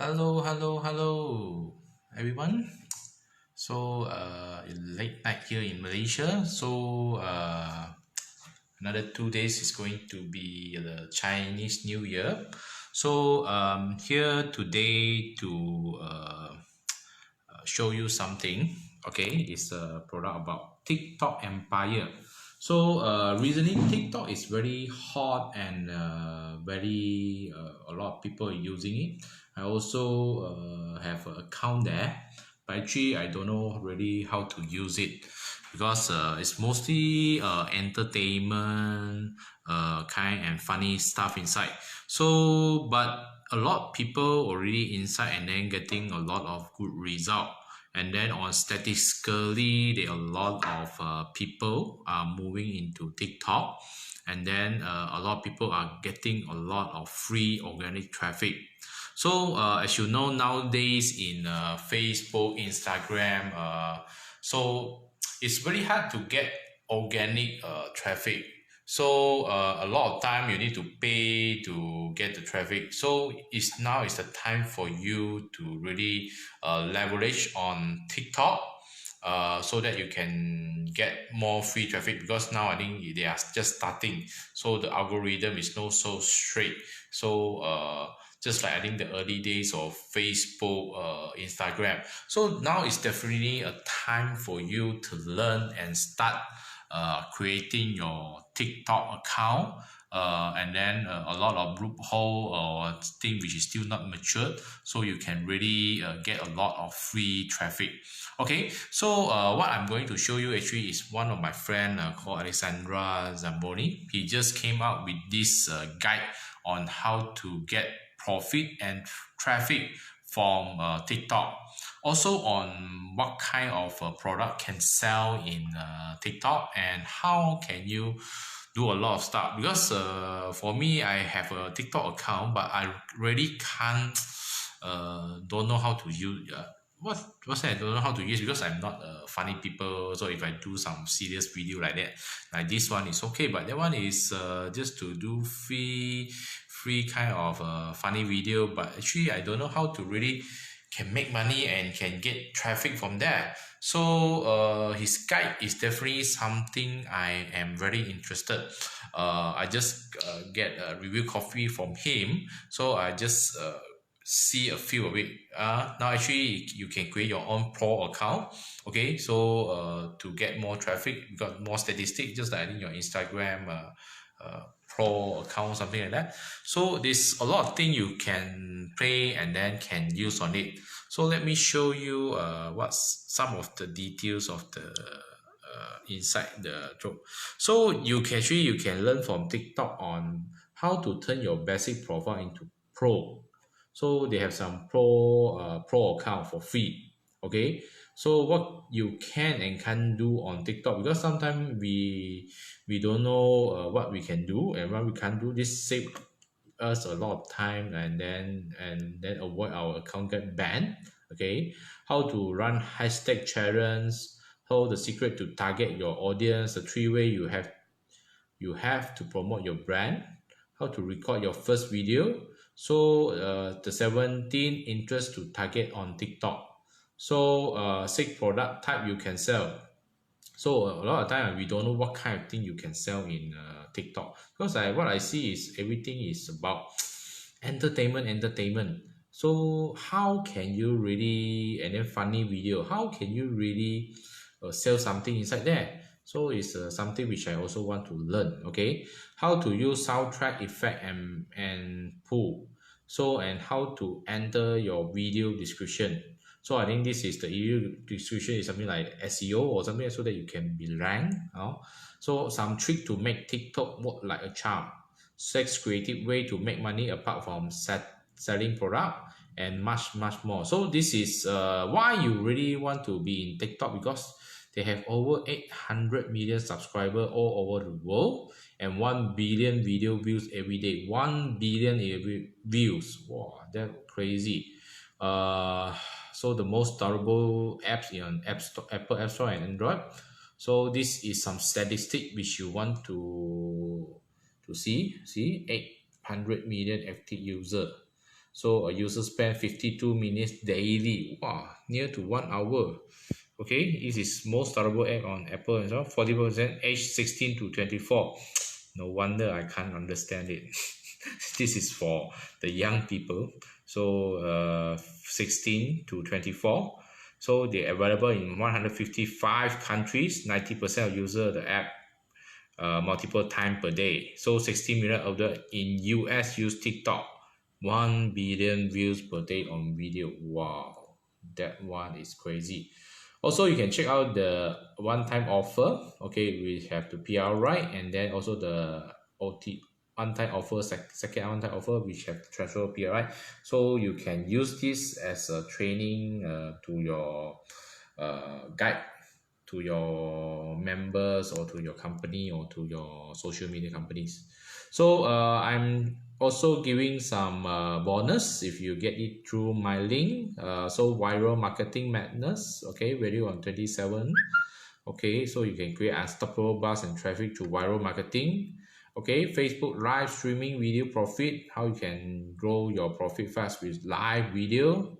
Hello, everyone. So, late night here in Malaysia. So, another 2 days is going to be the Chinese New Year. So, here today to show you something. Okay, it's a product about TikTok Empire. So recently TikTok is very hot and very a lot of people are using it. I also have an account there, but actually I don't know really how to use it because it's mostly entertainment kind and funny stuff inside. So, but a lot of people already inside and then getting a lot of good result. And then on statistically, there are a lot of people are moving into TikTok, and then a lot of people are getting a lot of free organic traffic. So as you know nowadays in Facebook, Instagram, so it's very hard to get organic traffic. So a lot of time you need to pay to get the traffic. So it's the time for you to really leverage on TikTok so that you can get more free traffic because now I think they are just starting. So the algorithm is not so straight. So just like I think the early days of Facebook, Instagram. So now it's definitely a time for you to learn and start creating your TikTok account. And then a lot of loophole or thing which is still not matured, so you can really get a lot of free traffic. Okay, so what I'm going to show you actually is one of my friend called Alexandra Zamboni. He just came out with this guide on how to get profit and traffic from TikTok. Also on what kind of product can sell in TikTok and how can you do a lot of stuff because for me I have a TikTok account but I really can't don't know how to use what's that I don't know how to use because I'm not a funny people. So if I do some serious video like that, like this one is okay, but that one is just to do free kind of funny video, but actually I don't know how to really can make money and can get traffic from there. So his guide is definitely something I am very interested. I just get a review copy from him, so I just see a few of it. Now actually you can create your own pro account. Okay, so to get more traffic, you got more statistics, just like in your Instagram pro account, something like that. So there's a lot of things you can play and then can use on it. So let me show you what's some of the details of the inside the job. So you can learn from TikTok on how to turn your basic profile into pro. So they have some pro account for free. Okay, so what you can and can't do on TikTok, because sometimes we don't know what we can do and what we can't do. This save us a lot of time and then avoid our account get banned. Okay, how to run hashtag challenge, how the secret to target your audience, the 3 way you have to promote your brand, how to record your first video. So the 17 interest to target on TikTok. So 6 product type you can sell. So a lot of time we don't know what kind of thing you can sell in TikTok, because what I see is everything is about entertainment. So how can you really, and then funny video, how can you really sell something inside there? So it's something which I also want to learn. Okay, how to use soundtrack effect and pull. So and how to enter your video description. So I think this is the video description is something like SEO or something so that you can be ranked. So some trick to make TikTok work like a charm. 6 creative way to make money apart from selling product, and much more. So this is why you really want to be in TikTok, because they have over 800 million subscribers all over the world and 1 billion video views every day. 1 billion views. Wow, that's crazy. So the most durable apps in Apple App Store and Android. So this is some statistic which you want to see 800 million active user. So a user spend 52 minutes daily. Wow, near to 1 hour. Okay, this is most tolerable app on Apple and so 40% age 16 to 24. No wonder I can't understand it. This is for the young people. So 16 to 24. So they're available in 155 countries. 90% of users of the app multiple time per day. So 60 million of the in US use TikTok. 1 billion views per day on video. Wow, that one is crazy. Also, you can check out the one-time offer. Okay, we have the PR right, and then also the OT one-time offer, second one-time offer, which have transfer PR right. So you can use this as a training to your guide to your members or to your company or to your social media companies. So I'm also giving some bonus if you get it through my link. So viral marketing madness, okay, value on 27. Okay, so you can create unstoppable buzz and traffic through viral marketing. Okay, Facebook live streaming video profit, how you can grow your profit fast with live video.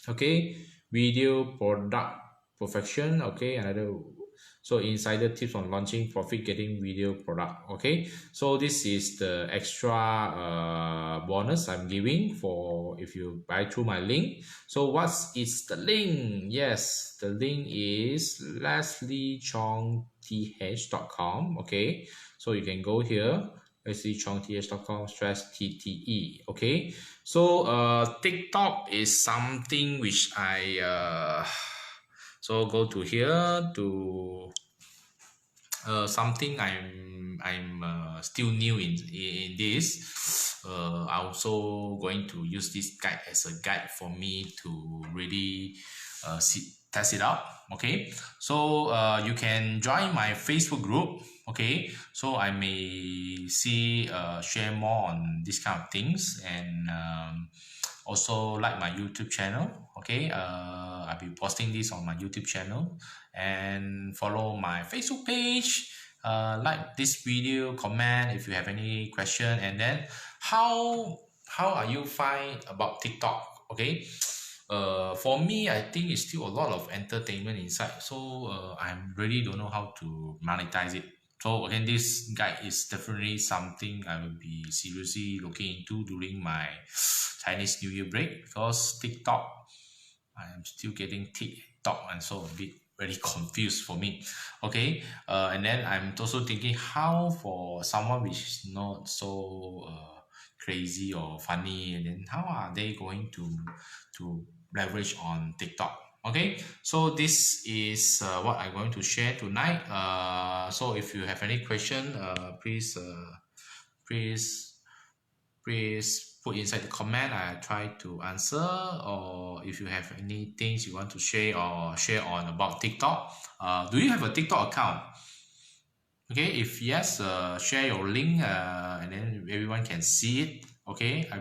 Okay, video product perfection. Okay, another, so insider tips on launching profit getting video product. Okay, so this is the extra bonus I'm giving for if you buy through my link. So what is the link? Yes, the link is lesliechongth.com. Okay, so you can go here, lesliechongth.com/tte. Okay, so TikTok is something which I so go to here to something I'm still new in this. I also going to use this guide as a guide for me to really test it out. Okay, so you can join my Facebook group. Okay, so I may see share more on this kind of things, and also like my YouTube channel. Okay, I'll be posting this on my YouTube channel, and follow my Facebook page. Like this video, comment if you have any question, and then how are you find about TikTok? Okay, for me, I think it's still a lot of entertainment inside, so I really don't know how to monetize it. So again, this guide is definitely something I will be seriously looking into during my Chinese New Year break, because TikTok, I am still getting TikTok and so a bit very confused for me. Okay, and then I'm also thinking how for someone which is not so crazy or funny, and then how are they going to leverage on TikTok? Okay, so this is what I'm going to share tonight. So if you have any question, please please put inside the comment. I try to answer. Or if you have any things you want to share or share on about TikTok, do you have a TikTok account? Okay, if yes, share your link, and then everyone can see it. Okay, I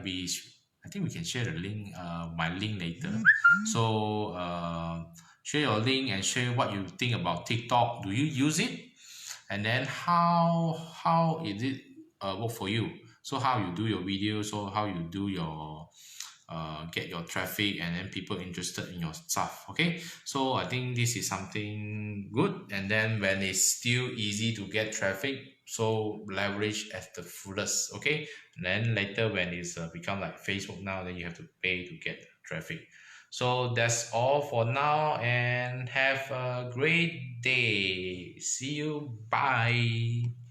think we can share the link, my link later. So share your link and share what you think about TikTok. Do you use it? And then how is it work for you? So how you do your video, so how you do your get your traffic, and then people interested in your stuff. Okay, so I think this is something good. And then when it's still easy to get traffic, so leverage at the fullest. Okay, and then later when it's become like Facebook now, then you have to pay to get traffic. So that's all for now, and have a great day. See you. Bye.